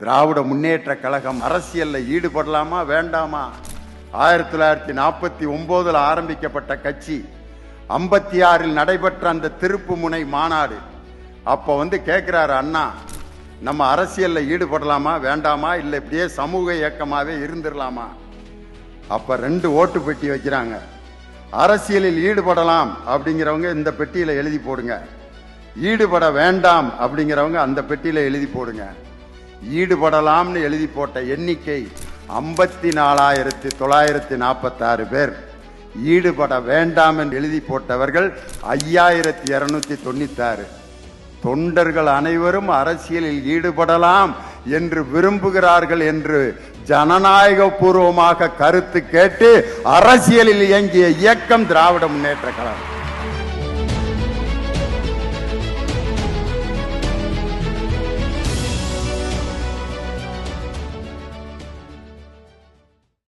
திராவிட முன்னேற்ற கழகம் அரசியல்ல ஈடுபடலாமா வேண்டாமா? 1949 ஆரம்பிக்கப்பட்ட கட்சி, 56 நடைபெற்ற அந்த திருப்புமுனை மாநாடு. அப்ப கேட்கிறாரு அண்ணா, நம்ம அரசியல்ல ஈடுபடலாமா வேண்டாமா, இல்ல இப்படியே சமூக இயக்கமாவே இருந்துடலாமா? அப்ப 2 ஓட்டு பெட்டி வைக்கிறாங்க. அரசியலில் ஈடுபடலாம் அப்படிங்கிறவங்க இந்த பெட்டியில எழுதி போடுங்க, ஈடுபட வேண்டாம் அப்படிங்கிறவங்க அந்த பெட்டியில எழுதி போடுங்க. ஈடுபடலாம்னு எழுதி போட்ட எண்ணிக்கை 54,946 பேர். ஈடுபட வேண்டாம் என்று எழுதி போட்டவர்கள் 5,296. தொண்டர்கள் அனைவரும் அரசியலில் ஈடுபடலாம் என்று விரும்புகிறார்கள் என்று ஜனநாயக பூர்வமாக கருத்து கேட்டு அரசியலில் இயங்கிய இயக்கம் திராவிட முன்னேற்ற கழகம்.